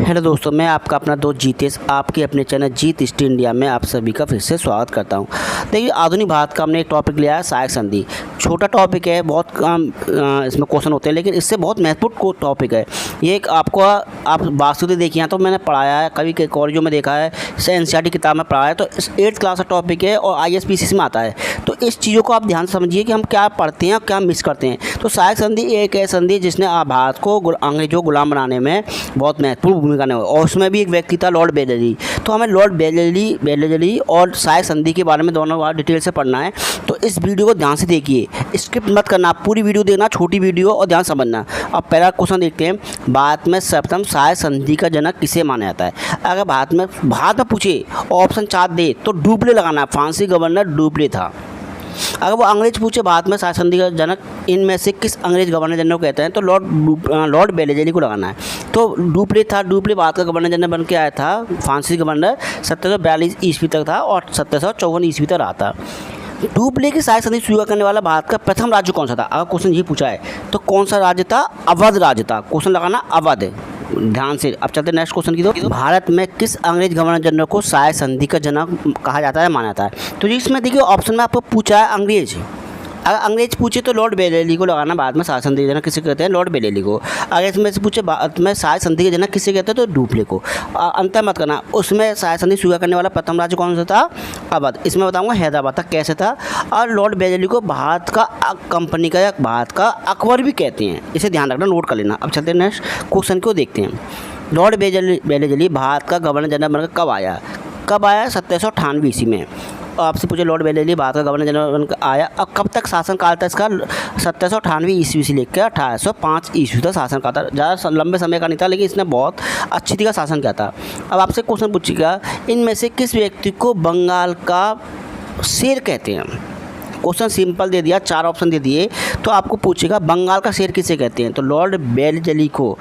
Hello दोस्तों, मैं आपका अपना दोस्त जीतेश आपके अपने चैनल जीत ईस्ट इंडिया में आप सभी का फिर से स्वागत करता हूं। देखिए, आधुनिक भारत का हमने एक टॉपिक लिया है सहायक संधि। छोटा टॉपिक है, बहुत कम इसमें क्वेश्चन होते हैं, लेकिन इससे बहुत महत्वपूर्ण टॉपिक है ये। एक आपको आप वास्तुति देखिए हैं तो मैंने पढ़ाया है, कभी के कॉलेजों में देखा है, एनसीईआरटी किताब में पढ़ा है, तो 8th क्लास का टॉपिक है और आईएसपीसी में आता है। तो इस चीज़ों को आप ध्यान से समझिए कि हम क्या पढ़ते हैं और क्या मिस करते हैं। तो सहायक संधि एक ऐसी संधि जिसने भारत को अंग्रेजों को गुलाम बनाने में बहुत महत्वपूर्ण भूमिका निभाई, और उसमें भी एक व्यक्ति था लॉर्ड बेलेली। तो हमें लॉर्ड बेलेली और सहायक संधि के बारे में दोनों बार डिटेल से पढ़ना है। तो इस वीडियो को ध्यान से देखिए, स्किप मत करना, पूरी वीडियो देखना, छोटी वीडियो और ध्यान समझना। अब पहला क्वेश्चन देखते हैं, भारत में सर्वप्रथम सहायक संधि का जनक किसे माना जाता है। अगर भारत में पूछे ऑप्शन 4 दे तो डुप्ले लगाना, फ्रांसीसी गवर्नर डुप्ले था। अगर वो अंग्रेज पूछे भारत में सहायक संधि का जनक इनमें से किस अंग्रेज गवर्नर जनरल को कहते हैं, तो लॉर्ड बेलेली को लगाना है। तो डुप्ले था, डुप्ले भारत का गवर्नर जनरल बन के आया था, फ्रांसीसी गवर्नर 1742 ईस्वी तक था और 1754 ईस्वी तक रहा था। डुप्ले की सहायक संधि स्वीकार करने वाला भारत का प्रथम राज्य कौन सा था। अगर क्वेश्चन ये पूछा है तो कौन सा राज्य था, अवध राज्य था। क्वेश्चन लगाना अवध, ध्यान से। अब चलते नेक्स्ट क्वेश्चन की तो भारत में किस अंग्रेज गवर्नर जनरल को सहायक संधि का जनक कहा जाता है, माना जाता है। तो इसमें देखिए ऑप्शन में आपको पूछा है अंग्रेज। अगर अंग्रेज पूछे तो लॉर्ड बेलेली को लगाना, भारत में सहायक संधि के जनक किसे कहते हैं, लॉर्ड बेलेली को। अगर इसमें से पूछे भारत में सहायक संधि के जनक किसे कहते हैं, तो डुप्ले को। अंतर मत करना, उसमें सहायक संधि स्वीकार करने वाला प्रथम राज्य कौन सा था, अवध। इसमें बताऊंगा हैदराबाद था, कैसे था। और लॉर्ड बेलेली को भारत का कंपनी का या भारत का अकबर भी कहते हैं, इसे ध्यान रखना, नोट कर लेना। अब चलते हैं नेक्स्ट क्वेश्चन को देखते हैं। लॉर्ड बेलेली भारत का गवर्नर जनरल बनकर कब आया 1798 ईस्वी में। आपसे पूछे लॉर्ड बेलेली भारत का गवर्नर जनरल बनकर आया, अब कब तक शासन काल था इसका, 1798 ईस्वी से लेकर 1805 ईस्वी तक शासन काल था। ज़्यादा लंबे समय का नहीं था, लेकिन इसने बहुत अच्छी तरह शासन किया था। अब आपसे क्वेश्चन पूछेगा, इनमें से किस व्यक्ति को बंगाल का शेर कहते हैं। क्वेश्चन सिंपल दे दिया, 4 ऑप्शन दे दिए, तो आपको पूछेगा बंगाल का शेर किसे कहते हैं। तो लॉर्ड बेलेली को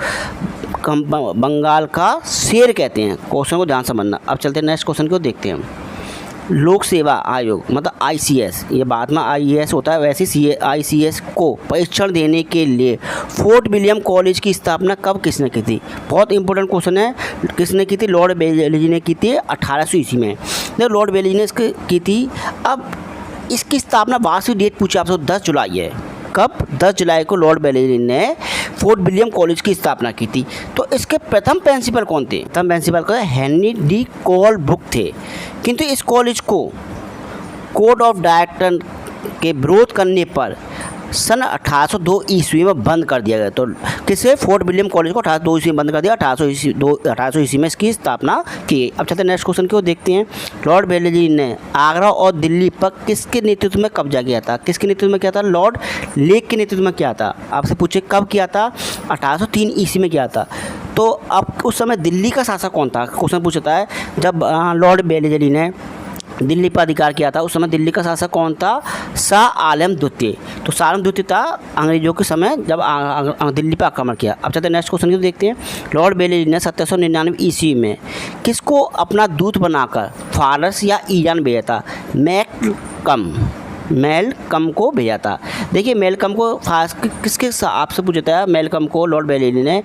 बंगाल का शेर कहते हैं। क्वेश्चन को ध्यान समझना। अब चलते हैं नेक्स्ट क्वेश्चन को देखते हैं। लोक सेवा आयोग मतलब आईसीएस, ये बाद में आईएएस होता है, वैसे आईसीएस को परीक्षण देने के लिए फोर्ट विलियम कॉलेज की स्थापना कब किसने की थी। बहुत इंपॉर्टेंट क्वेश्चन है, किसने की थी, लॉर्ड बेलेली ने की थी 1800 ईस्वी में। देखो लॉर्ड बेलेली ने इसकी की थी। अब इसकी स्थापना वास्तविक डेट पूछी आपसे, 10 जुलाई है। कब, 10 जुलाई को लॉर्ड बेलेली ने फोर्ट विलियम कॉलेज की स्थापना की थी। तो इसके प्रथम प्रिंसिपल कौन थे, प्रथम प्रिंसिपल को हेनरी डी कोलब्रुक थे। किंतु इस कॉलेज को कोड ऑफ डायरेक्टर के विरोध करने पर सन 1802 ईस्वी में बंद कर दिया गया। तो किसे, फोर्ट विलियम कॉलेज को 1802 ईस्वी में बंद कर दिया, 1800 ईस्वी में इसकी स्थापना की। अब चलते नेक्स्ट क्वेश्चन को देखते हैं। लॉर्ड बेलेली ने आगरा और दिल्ली पर किसके नेतृत्व में कब्जा किया था। किसके नेतृत्व में किया था, लॉर्ड लेक के नेतृत्व में किया था। आपसे पूछे कब किया था, 1803 ईस्वी में किया था। तो अब उस समय दिल्ली का शासक कौन था। क्वेश्चन पूछता है, जब लॉर्ड बेलेली ने दिल्ली पर अधिकार किया था, उस समय दिल्ली का शासक कौन था, शाह आलम द्वितीय। तो शाह आलम द्वितीय था अंग्रेजों के समय जब दिल्ली पर आक्रमण किया। अब चलते नेक्स्ट क्वेश्चन को देखते हैं। लॉर्ड बेलेली ने 1799 ईस्वी में किसको अपना दूत बनाकर फारस या ईरान भेजा था, मेलकम को भेजा था। देखिए मेलकम को किसके आपसे पूछता है, मेलकम को लॉर्ड बेलेली ने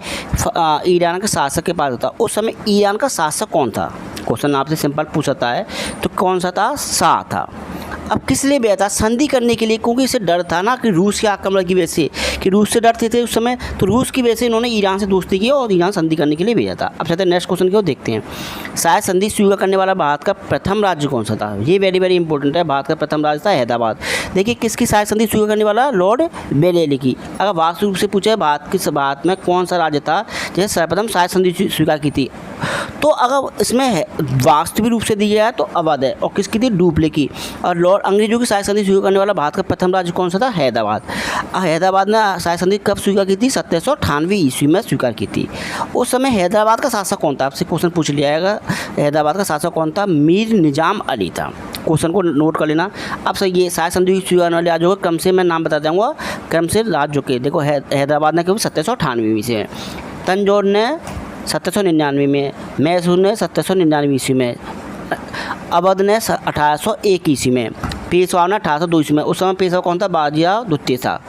ईरान के शासक के पास था। उस समय ईरान का शासक कौन था। क्वेश्चन आपसे सिंपल पूछता है, तो कौन सा था, शाह था। अब किस लिए भेजा था, संधि करने के लिए, क्योंकि इसे डर था ना कि रूस के आक्रमण की वजह से, कि रूस से डरते थे उस समय, तो रूस की वजह से इन्होंने ईरान से दोस्ती की और ईरान संधि करने के लिए भेजा था। अब चलते हैं नेक्स्ट क्वेश्चन को देखते हैं। सहायक संधि स्वीकार करने वाला भारत का प्रथम राज्य कौन सा था। ये वेरी इंपॉर्टेंट है। भारत का प्रथम राज्य था हैदराबाद। देखिए किसकी सहायक संधि स्वीकार करने वाला, लॉर्ड बेलेली की। अगर वास्तविक रूप से पूछे भारत में कौन सा राज्य था जिसे सर्वप्रथम सहायक संधि स्वीकार की थी, तो अगर इसमें वास्तविक रूप से दी जाए तो अवध है, और किसकी थी, डुप्ले की। और लॉर्ड अंग्रेजों की सहायक संधि स्वीकार करने वाला भारत का प्रथम राज्य कौन सा था, हैदराबाद। हैदराबाद ने सहायक संधि कब स्वीकार की थी, 1798 ईस्वी में स्वीकार की थी। उस समय हैदराबाद का शासक कौन था, आपसे क्वेश्चन पूछ लिया जाएगा, हैदराबाद का शासक कौन था, मीर निजाम अली था। क्वेश्चन को नोट कर लेना। अब सर ये सहायक संधि स्वीकार वाले राज्यों का क्रम से मैं नाम बता दूँगा, क्रम से राज्यों के। देखो हैदराबाद ने क्योंकि 1798 से, तंजौर ने 1799 में, मैसूर ने 1799 ईस्वी में, अवध ने 1801 ईस्वी में, पेशवा ने 1802 ईस्वी में। उस समय पेशवा कौन था, बाजिराव द्वितीय था।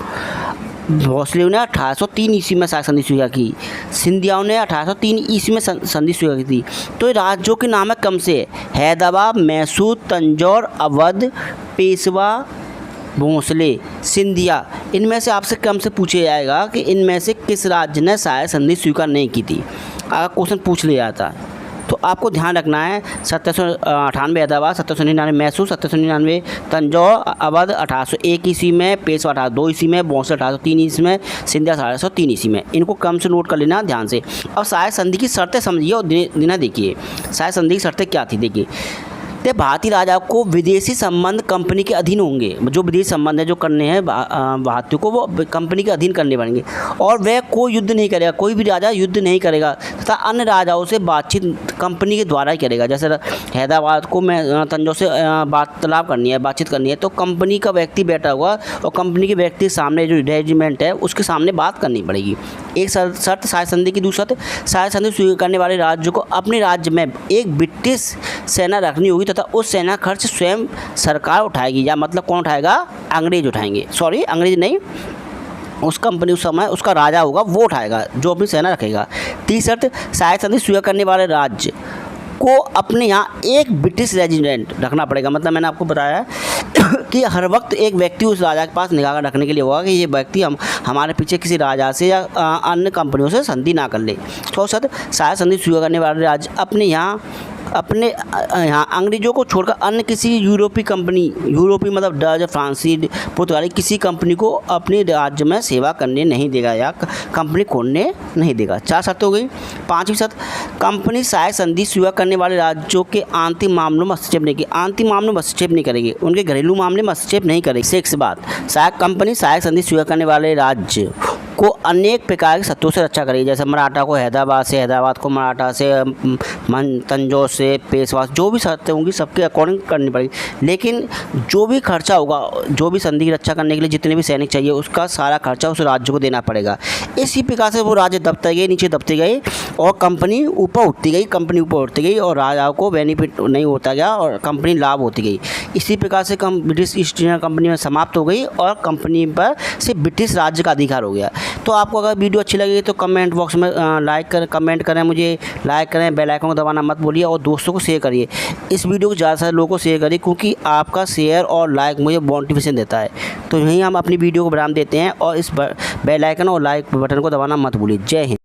भोसले ने 1803 ईस्वी में साख संधि स्वीकार की, सिंधियाओं ने 1803 ईस्वी में संधि स्वीकार की थी। तो ये राज्यों के नाम है कम से हैदराबाद, मैसूर, तंजौर, अवध, पेशवा, भोसले, सिंधिया। इनमें से आपसे कम से पूछा जाएगा कि इनमें से किस राज्य ने सहायक संधि स्वीकार नहीं की थी। अगर क्वेश्चन पूछ लिया जाता है तो आपको ध्यान रखना है 1798 हैदराबाद, 1799 मैसूर, 1799 तंजौर, अवध 1801 ईस्वी में, पेशवा 1802 ईस्वी में, भोसले 1803 ईस्वी में, सिंधिया 1803 ईस्वी में। इनको कम से नोट कर लेना ध्यान से। अब सहायक संधि की शर्तें समझिए और दिना देखिए। सहायक संधि की शर्तें क्या थी देखिए। तो भारतीय राजा को विदेशी संबंध कंपनी के अधीन होंगे, जो विदेशी संबंध है जो करने हैं भारतीयों को वो कंपनी के अधीन करने पड़ेंगे, और वह कोई युद्ध नहीं करेगा, कोई भी राजा युद्ध नहीं करेगा तथा अन्य राजाओं से बातचीत कंपनी के द्वारा ही करेगा। जैसे हैदराबाद को मैं तंजौर से वार्तालाप करनी है, बातचीत करनी है, तो कंपनी का व्यक्ति बैठा हुआ और कंपनी के व्यक्ति के सामने जो रेजिमेंट है उसके सामने बात करनी पड़ेगी। एक शर्त सहायक संधि की। दूसरा सहायक संधि स्वीकार करने वाले राज्यों को अपने राज्य में एक ब्रिटिश सेना रखनी होगी तथा उस सेना खर्च स्वयं सरकार उठाएगी, या मतलब कौन उठाएगा? अंग्रेज उठाएंगे। सॉरी, अंग्रेज नहीं, उस कंपनी उस समय उसका राजा होगा वो उठाएगा, जो अपनी सेना रखेगा। तीसरी शर्त सहायक संधि स्वीकार करने वाले राज्य को अपने यहाँ एक ब्रिटिश रेजिडेंट रखना पड़ेगा। मतलब मैंने आपको बताया कि हर वक्त एक व्यक्ति उस राजा के पास निगाह रखने के लिए होगा कि ये व्यक्ति हमारे पीछे किसी राजा से या अन्य कंपनियों से संधि ना कर ले। तो सहायक संधि स्वीकार करने वाले राज्य अपने यहाँ अंग्रेजों को छोड़कर अन्य किसी यूरोपीय मतलब डच, फ्रांसीसी, पुर्तगाली किसी कंपनी को अपने राज्य में सेवा करने नहीं देगा या कंपनी खोलने नहीं देगा। 4 शर्त हो गई। 5वीं शर्त, कंपनी सहायक संधि स्वीकार करने वाले राज्यों के आंतरिक मामलों में हस्तक्षेप नहीं करेगी। आंतरिक मामलों में हस्तक्षेप नहीं करेगी, उनके घरेलू मामले में हस्तक्षेप नहीं करेगी। 6 बात, कंपनी सहायक संधि स्वीकार करने वाले राज्य को अनेक प्रकार के शत्रुओं से रक्षा करेगी। जैसे मराठा को हैदराबाद को मराठा से, तंजौर से, पेशवा, जो भी शर्तें होंगी सबके अकॉर्डिंग करनी पड़ेगी। लेकिन जो भी खर्चा होगा, जो भी संधि की रक्षा करने के लिए जितने भी सैनिक चाहिए उसका सारा खर्चा उस राज्य को देना पड़ेगा। इसी प्रकार से वो राज्य दबते गए, नीचे दबते गए और कंपनी ऊपर उठती गई और राजाओं को बेनिफिट नहीं होता गया और कंपनी लाभ होती गई। इसी प्रकार से ब्रिटिश ईस्ट इंडिया कंपनी में समाप्त हो गई और कंपनी पर सिर्फ ब्रिटिश राज्य का अधिकार हो गया। तो आपको अगर वीडियो अच्छी लगी तो कमेंट बॉक्स में कमेंट करें, मुझे लाइक करें, बेल आइकन को दबाना मत भूलिए और दोस्तों को शेयर करिए। इस वीडियो को ज़्यादा से ज़्यादा लोगों को शेयर करिए क्योंकि आपका शेयर और लाइक मुझे मोटिवेशन देता है। तो यहीं हम अपनी वीडियो को विराम देते हैं और इस बेल आइकन और लाइक बटन को दबाना मत भूलिए। जय हिंद।